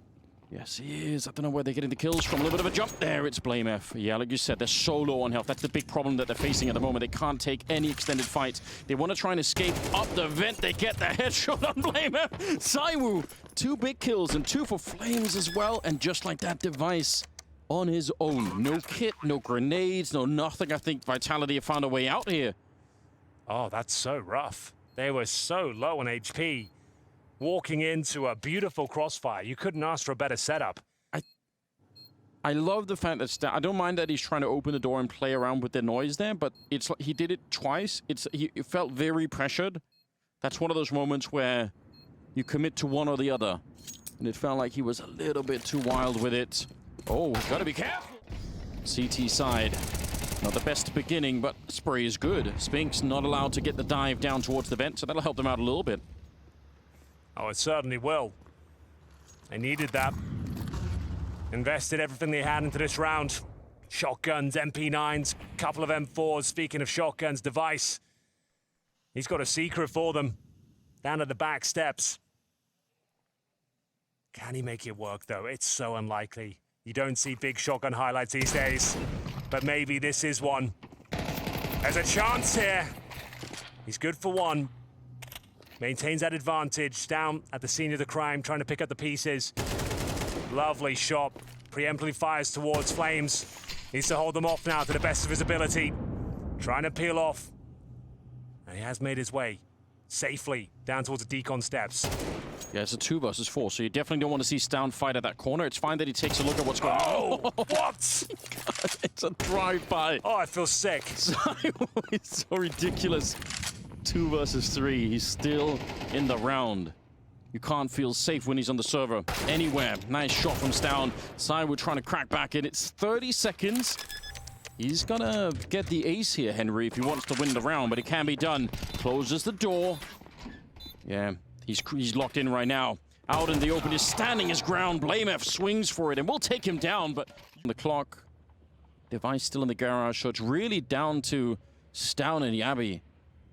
Yes, he is. I don't know where they're getting the kills from. A little bit of a jump there. It's blamef. Yeah, like you said, they're so low on health. That's the big problem that they're facing at the moment. They can't take any extended fights. They want to try and escape up the vent. They get the headshot on blamef. zywOo, 2 big kills and 2 for Flames as well. And just like that, dev1ce on his own. No kit, no grenades, no nothing. I think Vitality have found a way out here. Oh, that's so rough. They were so low on HP. Walking into a beautiful crossfire. You couldn't ask for a better setup. I love the fact that I don't mind that he's trying to open the door and play around with the noise there, but it's like he did it twice. He felt very pressured. That's one of those moments where you commit to one or the other. And it felt like he was a little bit too wild with it. Oh, gotta be careful. CT side. Not the best beginning, but spray is good. Spinks not allowed to get the dive down towards the vent, so that'll help them out a little bit. Oh, it certainly will. They needed that. Invested everything they had into this round. Shotguns, MP9s, couple of M4s. Speaking of shotguns, dev1ce. He's got a secret for them. Down at the back steps. Can he make it work, though? It's so unlikely. You don't see big shotgun highlights these days. But maybe this is one. There's a chance here. He's good for one. Maintains that advantage. Down at the scene of the crime, trying to pick up the pieces. Lovely shot. Preemptively fires towards Flames. Needs to hold them off now to the best of his ability. Trying to peel off. And he has made his way safely down towards the decon steps. Yeah, it's a 2 versus 4, so you definitely don't want to see stavn fight at that corner. It's fine that he takes a look at what's going on. Oh, what? God, it's a drive-by. Oh, I feel sick. It's so ridiculous. 2 versus 3. He's still in the round. You can't feel safe when he's on the server anywhere. Nice shot from stavn. zywOo trying to crack back in. It's 30 seconds. He's gonna get the ace here, Henry, if he wants to win the round, but it can be done. Closes the door. Yeah, he's locked in right now. Out in the open, is standing his ground. blameF swings for it, and we'll take him down, but on the clock. Device still in the garage, so it's really down to stavn and jabbi.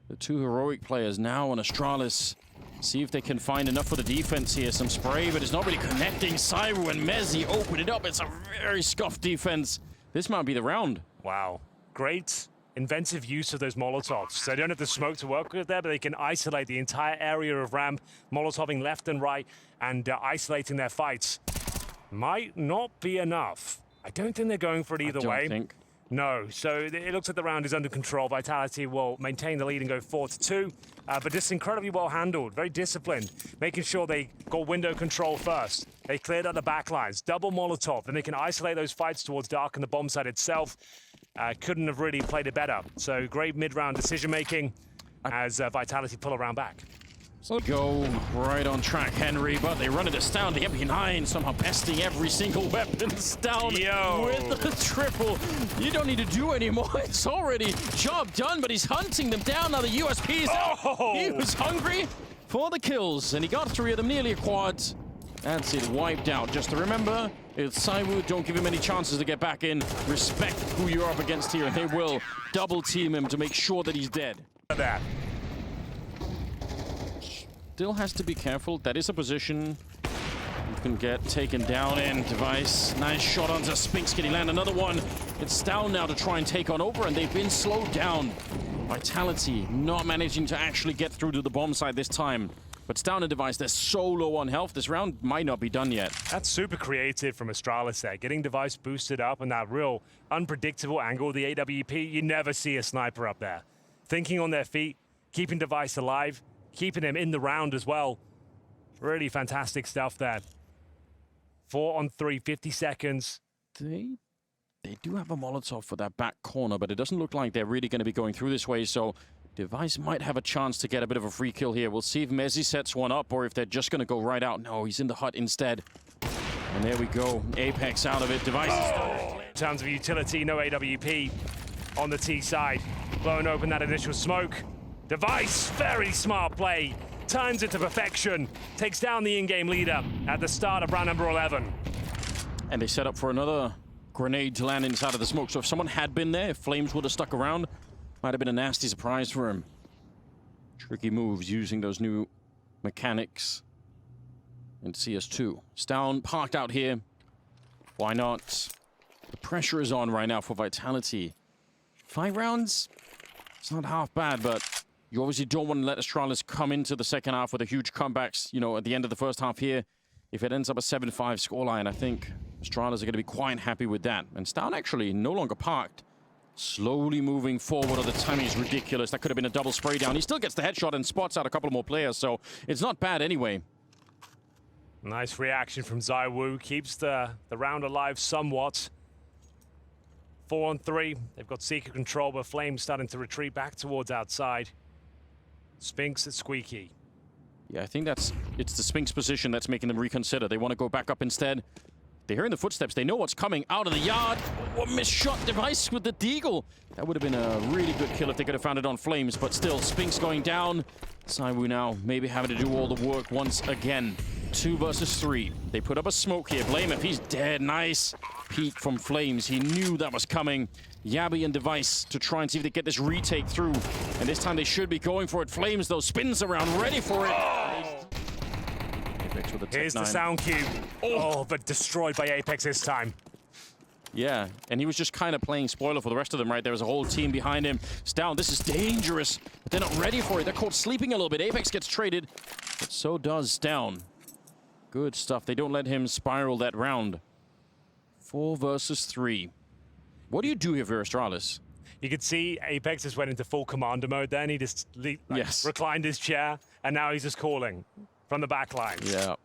The 2 heroic players now on Astralis. See if they can find enough for the defense here. Some spray, but it's not really connecting. zywOo and MOUZ open it up. It's a very scuffed defense. This might be the round. Wow. Great inventive use of those Molotovs. So they don't have the smoke to work with there, but they can isolate the entire area of ramp, Molotoving left and right, and isolating their fights. Might not be enough. I don't think they're going for it either way. No, so it looks like the round is under control. Vitality will maintain the lead and go 4-2, but just incredibly well handled, very disciplined, making sure they got window control first. They cleared out the backlines, double Molotov, then they can isolate those fights towards Dark and the bomb site itself. Couldn't have really played it better. So great mid-round decision-making as Vitality pull around back. So go right on track, Henry, but they run it to stavn. The MP9 somehow besting every single weapon. stavn with the triple. You don't need to do anymore. It's already job done, but he's hunting them down. Now the USP's out. He was hungry for the kills, and he got 3 of them, nearly a quad. That's it, wiped out. Just to remember, it's zywOo. Don't give him any chances to get back in. Respect who you're up against here, and they will double team him to make sure that he's dead. That. Still has to be careful. That is a position you can get taken down in. Device, nice shot onto Spinks. Can he land another one? It's stavn now to try and take on over, and they've been slowed down. Vitality not managing to actually get through to the bomb side this time. But stavn and Device, they're so low on health. This round might not be done yet. That's super creative from Astralis there. Getting Device boosted up and that real unpredictable angle, the AWP, you never see a sniper up there. Thinking on their feet, keeping Device alive, keeping him in the round as well. Really fantastic stuff there. 4 on 3, 50 seconds. They do have a Molotov for that back corner, but it doesn't look like they're really going to be going through this way, so Device might have a chance to get a bit of a free kill here. We'll see if MOUZ sets one up or if they're just going to go right out. No, he's in the hut instead. And there we go. Apeks out of it. Device in terms of utility, no AWP on the T side. Blowing open that initial smoke. Device, very smart play. Times it to perfection. Takes down the in-game leader at the start of round number 11. And they set up for another grenade to land inside of the smoke. So if someone had been there, if Flames would have stuck around, might have been a nasty surprise for him. Tricky moves using those new mechanics in CS2. stavn parked out here. Why not? The pressure is on right now for Vitality. 5 rounds? It's not half bad, but you obviously don't want to let Astralis come into the second half with a huge comebacks, you know, at the end of the first half here. If it ends up a 7-5 scoreline, I think Astralis are going to be quite happy with that. And stavn actually no longer parked. Slowly moving forward. The timing is ridiculous. That could have been a double spray down. He still gets the headshot and spots out a couple more players, so it's not bad anyway. Nice reaction from zywOo. Keeps the round alive somewhat. 4 on 3. They've got Seeker control, but Flames starting to retreat back towards outside. Spinks at Squeaky. Yeah, I think it's the Spinks position that's making them reconsider. They want to go back up instead. They're hearing the footsteps. They know what's coming out of the yard. What missed shot. Device with the deagle. That would have been a really good kill if they could have found it on Flames, but still, Spinks going down. zywOo now maybe having to do all the work once again. 2 versus 3. They put up a smoke here. blameF, he's dead. Nice peek from Flames. He knew that was coming. Jabbi and Device to try and see if they get this retake through. And this time they should be going for it. Flames, though, spins around, ready for it. Here's the sound cue. Oh, but destroyed by Apeks this time. Yeah, and he was just kind of playing spoiler for the rest of them, right? There was a whole team behind him. stavn, this is dangerous, but they're not ready for it. They're caught sleeping a little bit. Apeks gets traded, but so does stavn. Good stuff. They don't let him spiral that round. 4 versus 3. What do you do here for Astralis? You could see Apeks just went into full commander mode then. He just reclined his chair, and now he's just calling from the back lines. Yeah.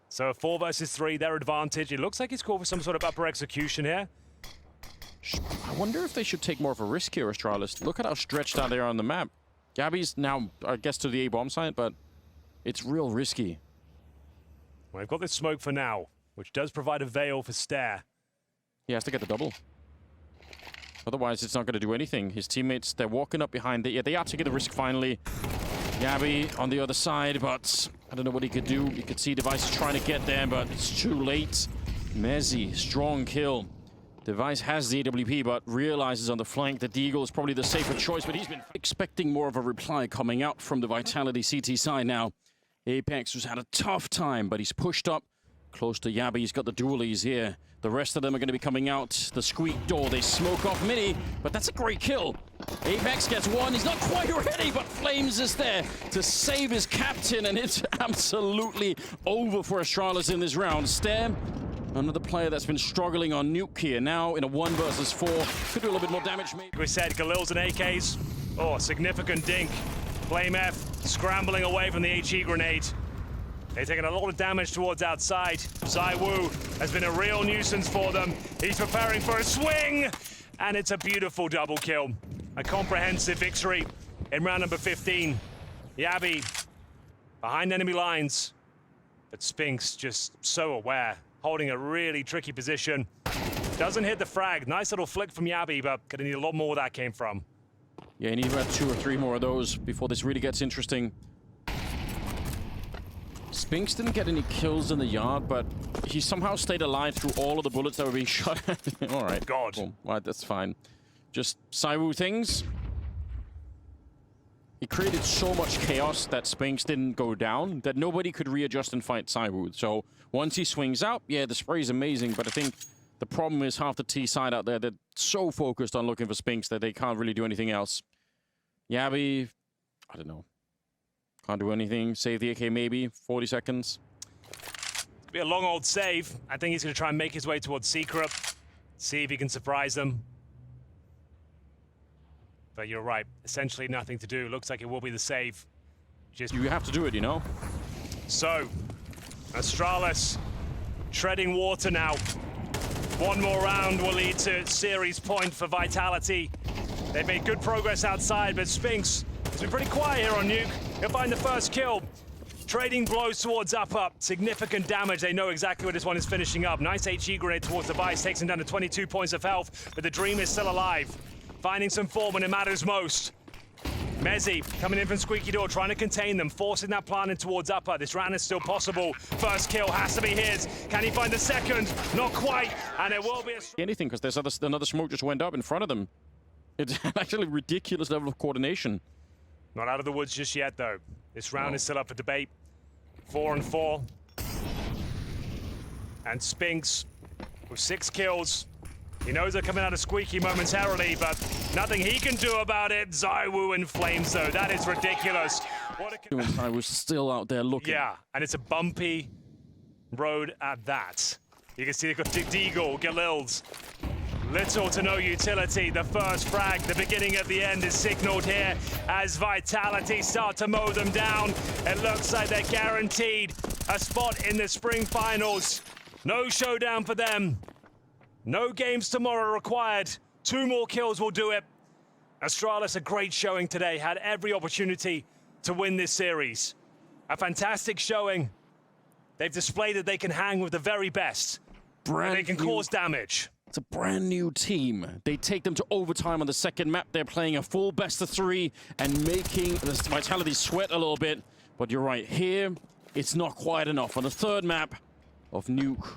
So 4 versus 3, their advantage. It looks like he's called for some sort of upper execution here. I wonder if they should take more of a risk here, Astralis. Look at how stretched out they are on the map. Gabby's now, I guess, to the A-bomb site, but it's real risky. Well, they've got this smoke for now, which does provide a veil for Stare. He has to get the double. Otherwise, it's not going to do anything. His teammates, they're walking up behind it. Yeah, they are taking the risk finally. Jabbi on the other side, but I don't know what he could do. You could see Device trying to get there, but it's too late. Mezzy, strong kill. Device has the AWP, but realizes on the flank that the Eagle is probably the safer choice, but he's been expecting more of a reply coming out from the Vitality CT side now. Apeks has had a tough time, but he's pushed up close to Jabbi. He's got the dualies here. The rest of them are going to be coming out the squeak door. They smoke off Mini, but that's a great kill. Apeks gets one. He's not quite ready, but Flames is there to save his captain, and it's absolutely over for Astralis in this round. Stare, another player that's been struggling on Nuke here. Now in a 1 versus 4. Could do a little bit more damage, maybe. We said Galil's and AKs. Oh, significant dink. Flame F scrambling away from the HE grenade. They're taking a lot of damage towards outside. zywOo has been a real nuisance for them. He's preparing for a swing, and it's a beautiful double kill. A comprehensive victory in round number 15. Jabbi behind enemy lines, but Spinks just so aware, holding a really tricky position. Doesn't hit the frag. Nice little flick from Jabbi, but gonna need a lot more where that came from. Yeah, you need about 2 or 3 more of those before this really gets interesting. Spinks didn't get any kills in the yard, but he somehow stayed alive through all of the bullets that were being shot at him. All right. God. Cool. All right, that's fine. Just zywOo things. He created so much chaos that Spinks didn't go down, that nobody could readjust and fight zywOo. So once he swings out, yeah, the spray is amazing, but I think the problem is half the T side out there, they're so focused on looking for Spinks that they can't really do anything else. Jabbi, I don't know. Can't do anything. Save the AK maybe. 40 seconds. It'll be a long old save. I think he's going to try and make his way towards Secret. See if he can surprise them. But you're right. Essentially nothing to do. Looks like it will be the save. You have to do it, you know? So, Astralis treading water now. 1 more round will lead to series point for Vitality. They've made good progress outside, but Spinks has been pretty quiet here on Nuke. He'll find the first kill. Trading blows towards up. Significant damage. They know exactly where this one is finishing up. Nice HE grenade towards Device. Takes him down to 22 points of health, but the Dream is still alive. Finding some form when it matters most. Mezzy coming in from Squeaky Door, trying to contain them, forcing that plan in towards upper. This round is still possible. First kill has to be his. Can he find the second? Not quite, and it will be a... Anything, because there's another smoke just went up in front of them. It's actually a ridiculous level of coordination. Not out of the woods just yet, though. This round is still up for debate. 4 and 4. And Spinks with 6 kills. He knows they're coming out of Squeaky momentarily, but nothing he can do about it. zywOo in flames, though. That is ridiculous. I was still out there looking. Yeah, and it's a bumpy road at that. You can see they've got Deagle, Galil's. Little to no utility. The first frag, the beginning of the end is signaled here as Vitality start to mow them down. It looks like they're guaranteed a spot in the spring finals. No showdown for them. No games tomorrow required. 2 more kills will do it. Astralis, a great showing today. Had every opportunity to win this series. A fantastic showing. They've displayed that they can hang with the very best. And they can cause damage. It's a brand new team. They take them to overtime on the second map. They're playing a full best of 3 and making the Vitality sweat a little bit. But you're right, here, it's not quite enough. On the third map of Nuke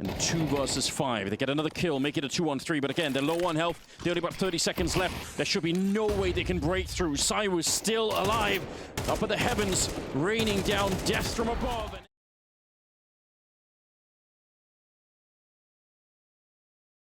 and 2 versus 5. They get another kill, make it a 2-on-3. But again, they're low on health. They only got 30 seconds left. There should be no way they can break through. zywOo is still alive. Up at the heavens, raining down death from above.